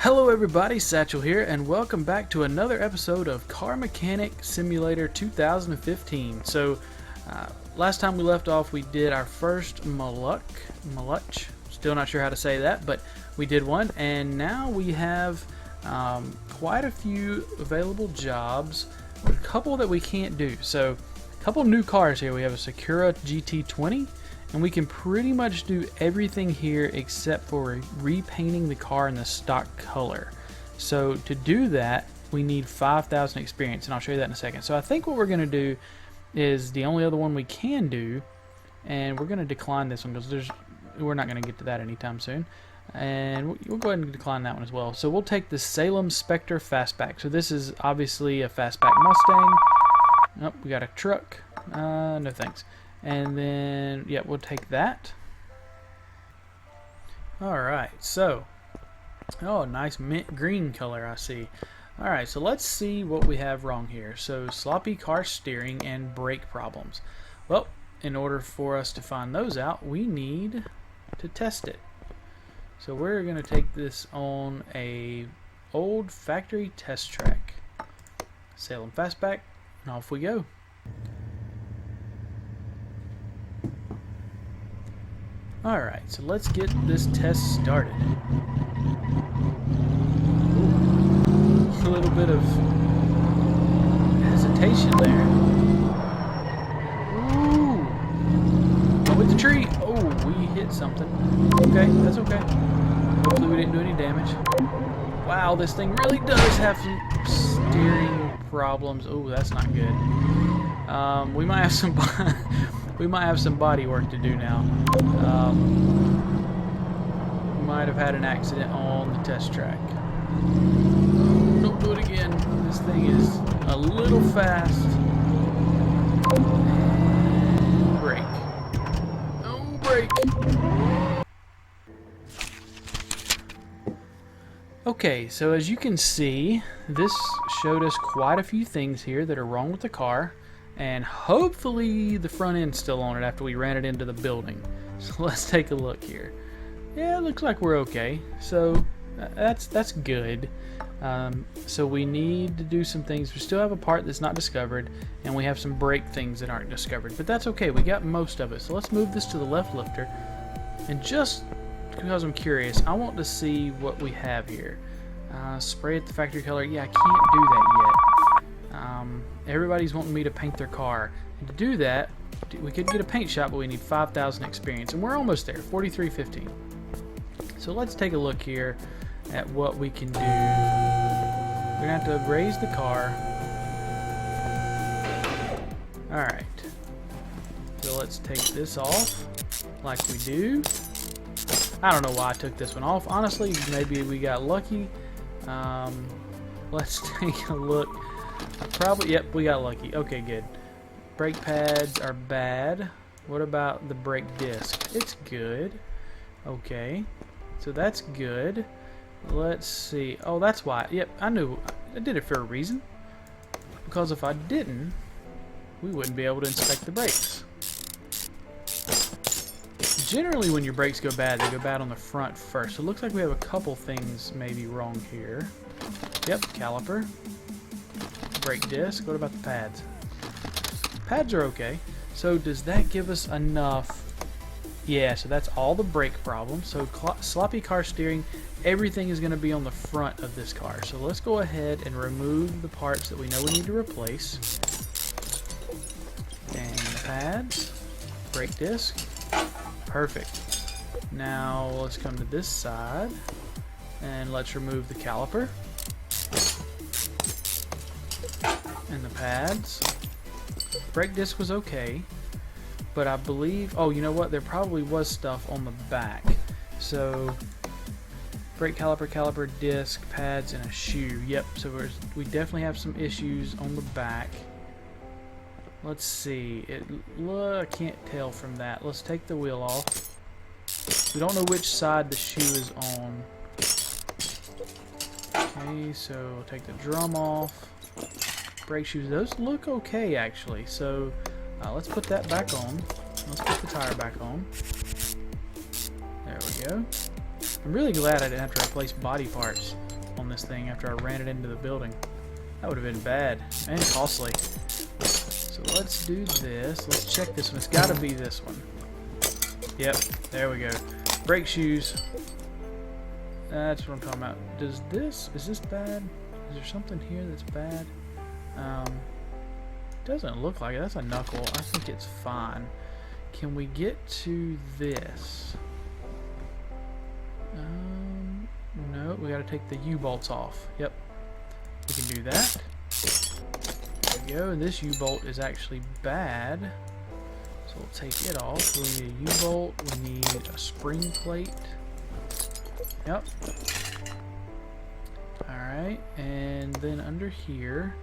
Hello everybody, Satchel here, and welcome back to another episode of Car Mechanic Simulator 2015. Last time we left off, we did our first Maluch, still not sure how to say that, but we did one, and now we have quite a few available jobs, a couple that we can't do. So, a couple new cars here. We have a Sakura GT20, and we can pretty much do everything here except for repainting the car in the stock color. So to do that, we need 5,000 experience, and I'll show you that in a second. So I think what we're going to do is the only other one we can do, and we're going to decline this one because we're not going to get to that anytime soon. And we'll go ahead and decline that one as well. So we'll take the Salem Spectre Fastback. So this is obviously a Fastback Mustang. Oh, we got a truck. No thanks. And then, yeah, we'll take that. Alright, so, oh, nice mint green color I see. Alright, so let's see what we have wrong here. So, sloppy car steering and brake problems. Well, in order for us to find those out, we need to test it. So we're going to take this on a old factory test track. Salem Fastback, and off we go. Alright, so let's get this test started. Ooh, a little bit of hesitation there. Ooh! Go with the tree! Oh, we hit something. Okay, that's okay. Hopefully we didn't do any damage. Wow, this thing really does have some steering problems. Oh, that's not good. We might have some... We might have some body work to do now. We might have had an accident on the test track. Don't do it again. This thing is a little fast. Brake. No brake. Okay, so as you can see, this showed us quite a few things here that are wrong with the car. And hopefully the front end's still on it after we ran it into the building. So let's take a look here. Yeah, it looks like we're okay. So that's good. So we need to do some things. We still have a part that's not discovered, and we have some brake things that aren't discovered. But that's okay. We got most of it. So let's move this to the left lifter. And just because I'm curious, I want to see what we have here. Spray it the factory color. Yeah, I can't do that yet. Everybody's wanting me to paint their car, and to do that we could get a paint shop, but we need 5,000 experience, and we're almost there, 4315. So let's take a look here at what we can do. We're gonna have to raise the car. Alright, so let's take this off like we do. I don't know why I took this one off, honestly. Maybe we got lucky. Let's take a look. Probably, yep, we got lucky. Okay, good. Brake pads are bad. What about the brake disc? It's good. Okay, so that's good. Let's see. Oh, that's why. Yep, I knew. I did it for a reason. Because if I didn't, we wouldn't be able to inspect the brakes. Generally, when your brakes go bad, they go bad on the front first. So it looks like we have a couple things maybe wrong here. Yep, caliper. Brake disc. What about the pads? Pads are okay. So does that give us enough? Yeah, so that's all the brake problems. So sloppy car steering, everything is going to be on the front of this car. So let's go ahead and remove the parts that we know we need to replace. And the pads, brake disc, perfect. Now let's come to this side and let's remove the caliper. And the pads. Brake disc was okay, but I believe, oh, you know what, there probably was stuff on the back. So brake caliper, disc, pads, and a shoe. Yep, so we definitely have some issues on the back. Let's see, I can't tell from that. Let's take the wheel off. We don't know which side the shoe is on. Okay, so we'll take the drum off. Brake shoes, those look okay actually. So let's put that back on. Let's put the tire back on. There we go. I'm really glad I didn't have to replace body parts on this thing after I ran it into the building. That would have been bad and costly. So let's do this. Let's check this one. It's got to be this one. Yep, there we go. Brake shoes. That's what I'm talking about. Is this bad? Is there something here that's bad? Doesn't look like it. That's a knuckle. I think it's fine. Can we get to this? No, we gotta take the U-bolts off. Yep, we can do that. There we go. And this U-bolt is actually bad, so we'll take it off. So we need a U-bolt. We need a spring plate. Yep. Alright, and then under here,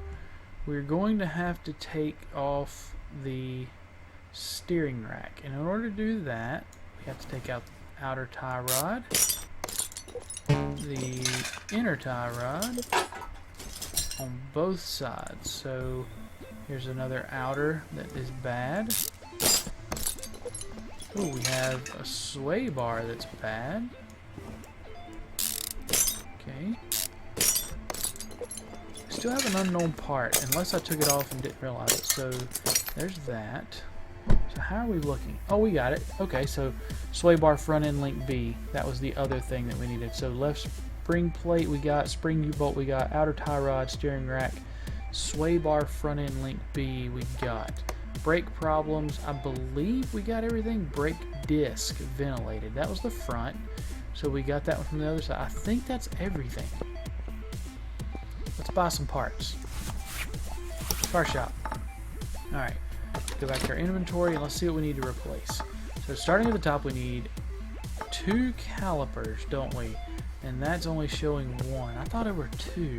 we're going to have to take off the steering rack. And in order to do that, we have to take out the outer tie rod, the inner tie rod on both sides. So here's another outer that is bad. Oh, we have a sway bar that's bad. Okay. Still have an unknown part, unless I took it off and didn't realize it. So there's that. So how are we looking? Oh, we got it. Okay, so sway bar front end link B. That was the other thing that we needed. So left spring plate we got, spring U-bolt we got, outer tie rod, steering rack, sway bar front end link B we got. Brake problems, I believe we got everything. Brake disc ventilated. That was the front. So we got that one from the other side. I think that's everything. Let's buy some parts. Car shop. Alright. Go back to our inventory and let's see what we need to replace. So starting at the top, we need 2 calipers, don't we? And that's only showing 1. I thought there were 2.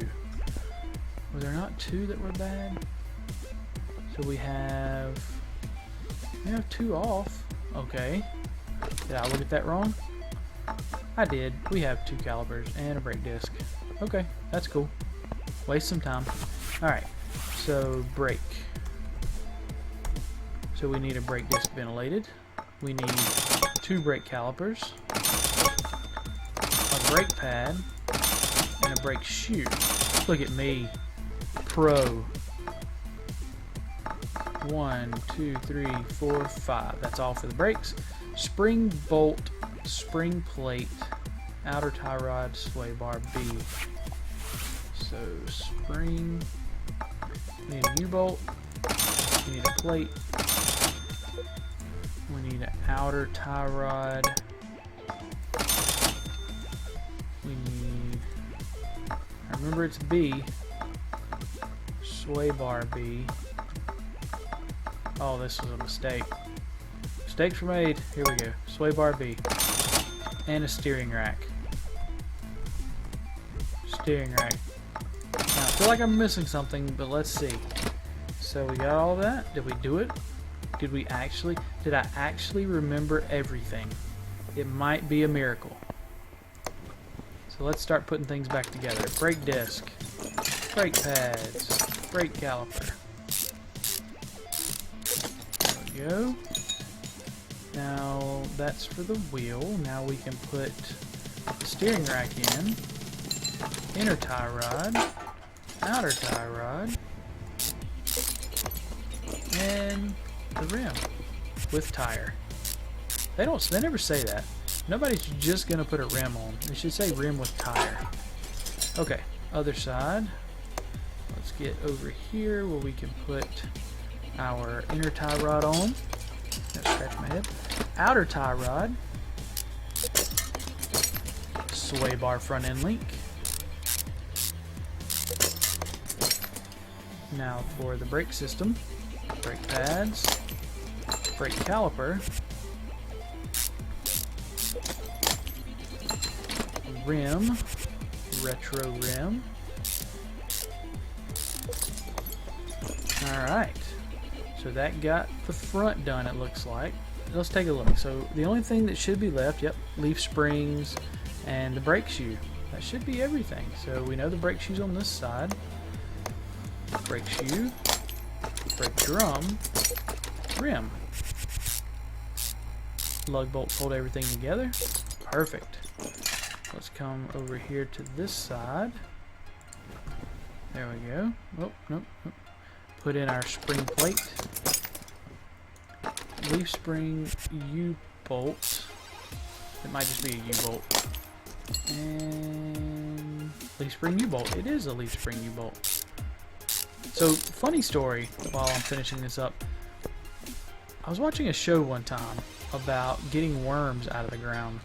Were there not 2 that were bad? So we have 2 off. Okay. Did I look at that wrong? I did. We have 2 calipers and a brake disc. Okay, that's cool. Waste some time. Alright, so brake. So we need a brake disc ventilated. We need 2 brake calipers, a brake pad, and a brake shoe. Look at me. Pro. 1, 2, 3, 4, 5. That's all for the brakes. Spring bolt, spring plate, outer tie rod, sway bar B. So spring, we need a U-bolt, we need a plate, we need an outer tie rod, we need, I remember it's B, sway bar B. Oh, this was a mistake. Mistakes were made. Here we go. Sway bar B. And a steering rack. Steering rack. Now, I feel like I'm missing something, but let's see. So we got all that. Did we do it? Did I actually remember everything? It might be a miracle. So let's start putting things back together. Brake disc. Brake pads. Brake caliper. There we go. Now that's for the wheel. Now we can put the steering rack in. Inner tie rod. Outer tie rod. And the rim with tire. They never say that. Nobody's just gonna put a rim on. They should say rim with tire. Okay, other side. Let's get over here where we can put our inner tie rod on. Scratch my head. Outer tie rod. Sway bar front end link. Now for the brake system. Brake pads. Brake caliper. Rim. Retro rim. Alright. So that got the front done, it looks like. Let's take a look. So the only thing that should be left, yep, leaf springs and the brake shoe. That should be everything. So we know the brake shoe's on this side. Brake shoe, brake drum, rim. Lug bolts hold everything together. Perfect. Let's come over here to this side. There we go. Oh, nope, nope. Put in our spring plate. Leaf spring U-bolt. It might just be a U-bolt. And leaf spring U-bolt. It is a leaf spring U-bolt. So, funny story while I'm finishing this up. I was watching a show one time about getting worms out of the ground.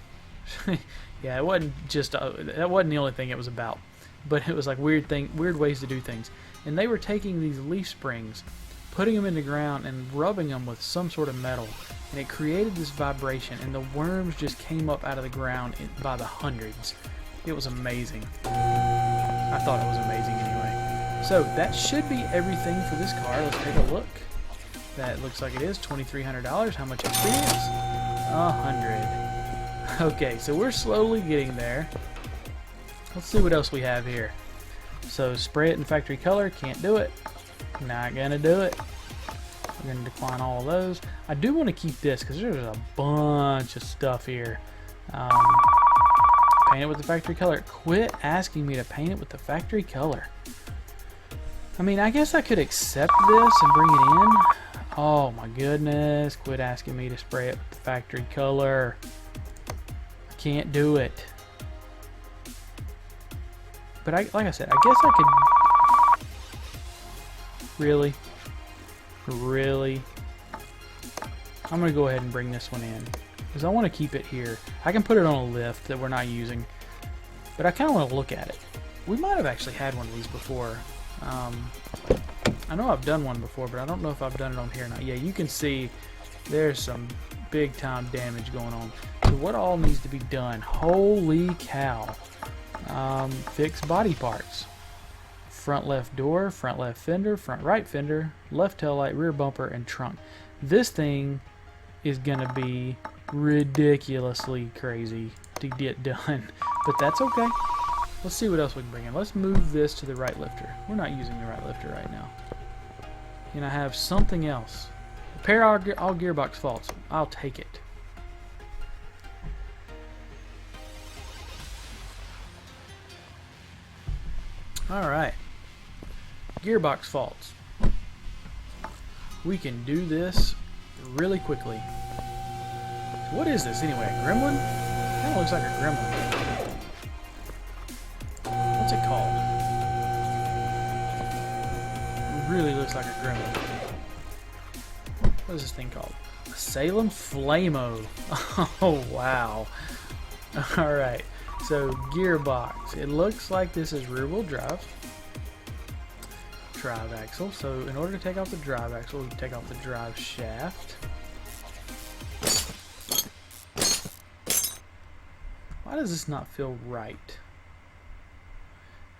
Yeah, it wasn't just that wasn't the only thing it was about, but it was like weird ways to do things. And they were taking these leaf springs, putting them in the ground, and rubbing them with some sort of metal, and it created this vibration, and the worms just came up out of the ground by the hundreds. It was amazing. I thought it was amazing anyway. So that should be everything for this car. Let's take a look. That looks like it is $2,300. How much experience? 100. Okay, so we're slowly getting there. Let's see what else we have here. So spray it in factory color. Can't do it. Not gonna do it. We're gonna decline all of those. I do want to keep this because there's a bunch of stuff here. Paint it with the factory color. Quit asking me to paint it with the factory color. I mean, I guess I could accept this and bring it in. Oh my goodness, quit asking me to spray it with the factory color. I can't do it. But like I said, I guess I could... Really? Really? I'm going to go ahead and bring this one in, because I want to keep it here. I can put it on a lift that we're not using, but I kind of want to look at it. We might have actually had one of these before. I know I've done one before, but I don't know if I've done it on here or not. Yeah, you can see there's some big time damage going on. So what all needs to be done? Holy cow. Fix body parts. Front left door, front left fender, front right fender, left tail light, rear bumper, and trunk. This thing is gonna be ridiculously crazy to get done, but that's okay. Let's see what else we can bring in. Let's move this to the right lifter. We're not using the right lifter right now. And I have something else. Repair all gearbox faults. I'll take it. Alright. Gearbox faults. We can do this really quickly. So what is this anyway? A gremlin? Kind of looks like a gremlin. What's it called? It really looks like a gremlin. What is this thing called? A Salem Flamo. Oh wow. Alright. So gearbox. It looks like this is rear wheel drive. Drive axle. So in order to take off the drive axle, we take off the drive shaft. Why does this not feel right?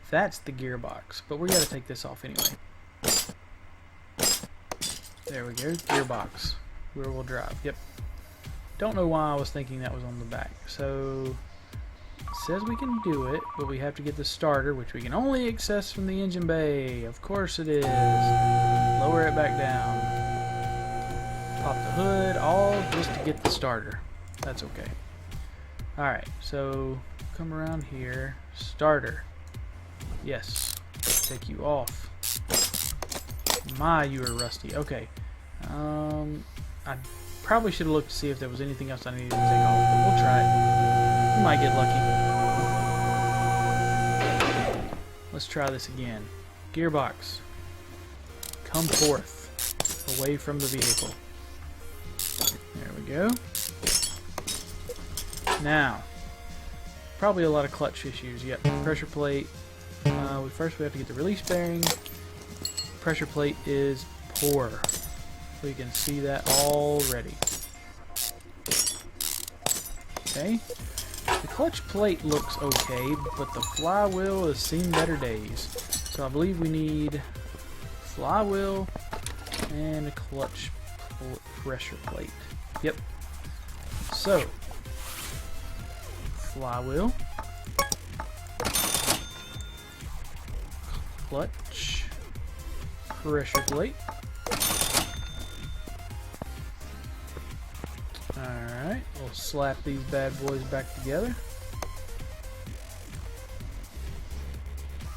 That's the gearbox, but we gotta take this off anyway. There we go, gearbox, rear wheel drive. Yep. Don't know why I was thinking that was on the back. So it says we can do it, but we have to get the starter, which we can only access from the engine bay. Of course it is. Lower it back down. Pop the hood, all just to get the starter. That's okay. Alright, so come around here. Starter. Yes. Take you off. My, you are rusty. Okay. I probably should have looked to see if there was anything else I needed to take off, but we'll try it. We might get lucky. Let's try this again. Gearbox. Come forth. Away from the vehicle. There we go. Now, probably a lot of clutch issues. Yep, pressure plate. First we have to get the release bearing. Pressure plate is poor. We can see that already. Okay. The clutch plate looks okay, but the flywheel has seen better days. So I believe we need flywheel and a clutch pressure plate. Yep. So, flywheel, clutch, pressure plate. Alright, we'll slap these bad boys back together.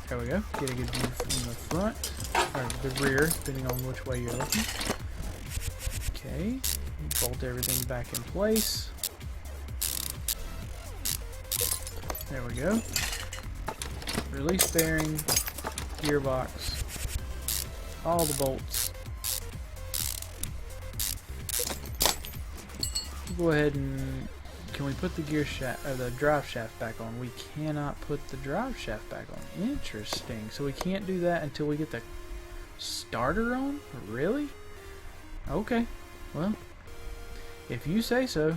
There we go. Get a good view from the front, or the rear, depending on which way you're looking. Okay, bolt everything back in place. There we go. Release bearing, gearbox, all the bolts. Go ahead and can we put the the drive shaft back on? We cannot put the drive shaft back on. Interesting. So we can't do that until we get the starter on? Really? Okay. Well, if you say so.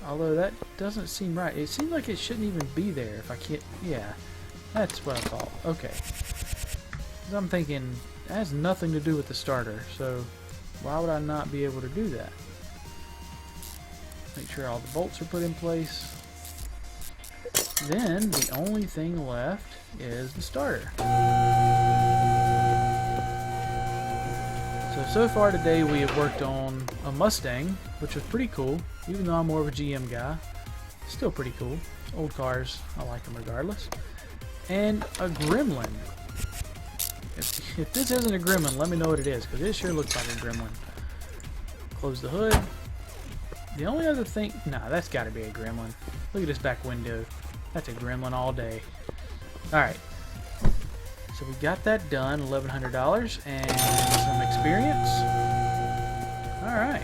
Although that doesn't seem right. It seems like it shouldn't even be there if I can't. Yeah, that's what I thought. Okay. 'Cause I'm thinking it has nothing to do with the starter. So why would I not be able to do that? Make sure all the bolts are put in place. Then the only thing left is the starter. So far today we have worked on a Mustang, which was pretty cool, even though I'm more of a GM guy. Still pretty cool. Old cars, I like them regardless. And a Gremlin. If this isn't a Gremlin, let me know what it is, because it sure looks like a Gremlin. Close the hood. The only other thing, nah, that's got to be a Gremlin. Look at this back window. That's a Gremlin all day. Alright. So we got that done, $1,100 and some experience. Alright.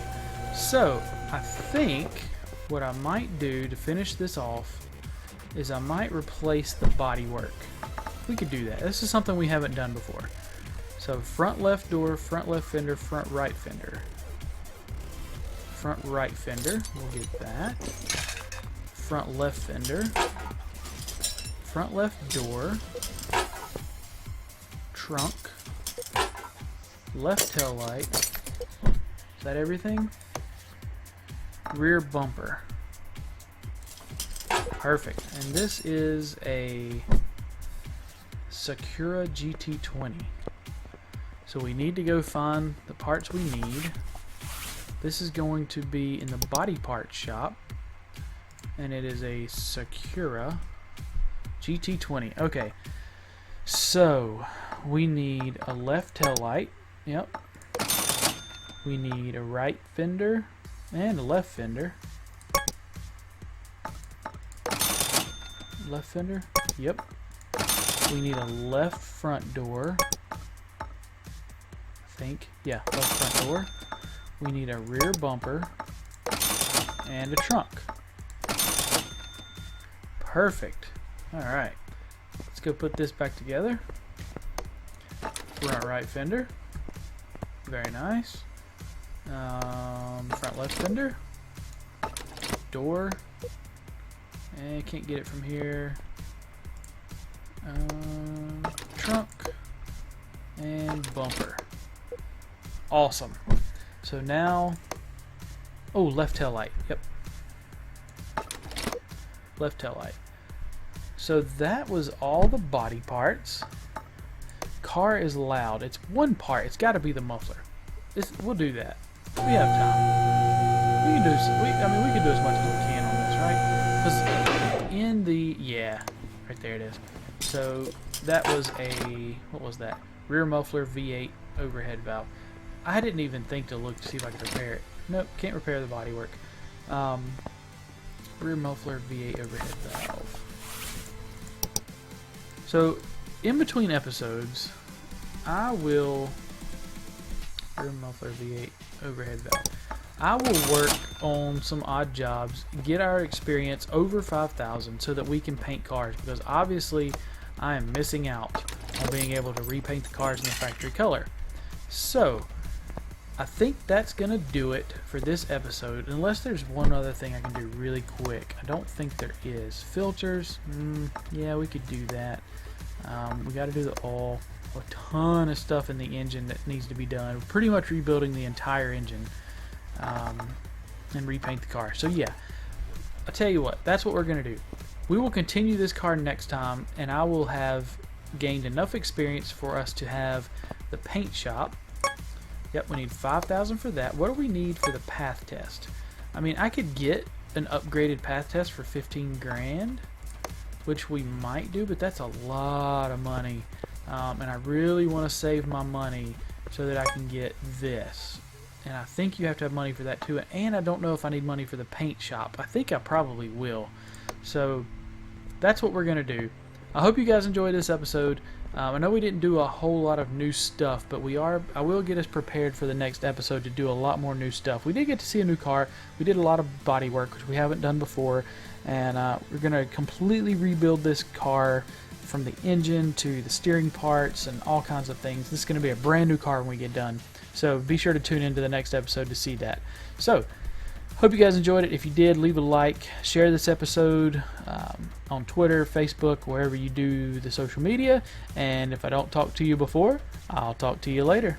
So I think what I might do to finish this off is I might replace the bodywork. We could do that. This is something we haven't done before. So front left door, front left fender, front right fender. Front right fender, we'll get that. Front left fender. Front left door. Trunk. Left tail light. Is that everything? Rear bumper. Perfect. And this is a Sakura GT20. So we need to go find the parts we need. This is going to be in the body parts shop. And it is a Sakura GT20. Okay. So we need a left tail light. Yep. We need a right fender and a left fender. Left fender? Yep. We need a left front door. I think. Yeah, left front door. We need a rear bumper and a trunk. Perfect. Alright. Let's go put this back together. Front right fender. Very nice. Front left fender. Door. And can't get it from here. Trunk. And bumper. Awesome. So now, oh, left tail light. Yep. Left tail light. So that was all the body parts. Car is loud. It's one part. It's got to be the muffler. We'll do that. We have time. We can do. I mean, we can do as much as we can on this, right? Because in the right there it is. So that was a what was that? Rear muffler V8 overhead valve. I didn't even think to look to see if I could repair it. Nope, can't repair the bodywork. Rear muffler V8 overhead valve. So, in between episodes, I will rear muffler V8 overhead valve. I will work on some odd jobs, get our experience over 5,000 so that we can paint cars, because obviously I am missing out on being able to repaint the cars in the factory color. So, I think that's going to do it for this episode, unless there's one other thing I can do really quick. I don't think there is. Filters, yeah, we could do that. We got to do the oil. A ton of stuff in the engine that needs to be done. We're pretty much rebuilding the entire engine and repaint the car. So yeah, I'll tell you what, that's what we're going to do. We will continue this car next time, and I will have gained enough experience for us to have the paint shop. Yep, we need 5,000 for that. What do we need for the path test? I mean, I could get an upgraded path test for 15 grand, which we might do, but that's a lot of money and I really want to save my money so that I can get this. And I think you have to have money for that too. And I don't know if I need money for the paint shop. I think I probably will. So that's what we're going to do. I hope you guys enjoyed this episode. I know we didn't do a whole lot of new stuff, but I will get us prepared for the next episode to do a lot more new stuff. We did get to see a new car. We did a lot of body work, which we haven't done before. And we're going to completely rebuild this car from the engine to the steering parts and all kinds of things. This is going to be a brand new car when we get done. So be sure to tune into the next episode to see that. So, hope you guys enjoyed it. If you did, leave a like, share this episode on Twitter, Facebook, wherever you do the social media. And if I don't talk to you before, I'll talk to you later.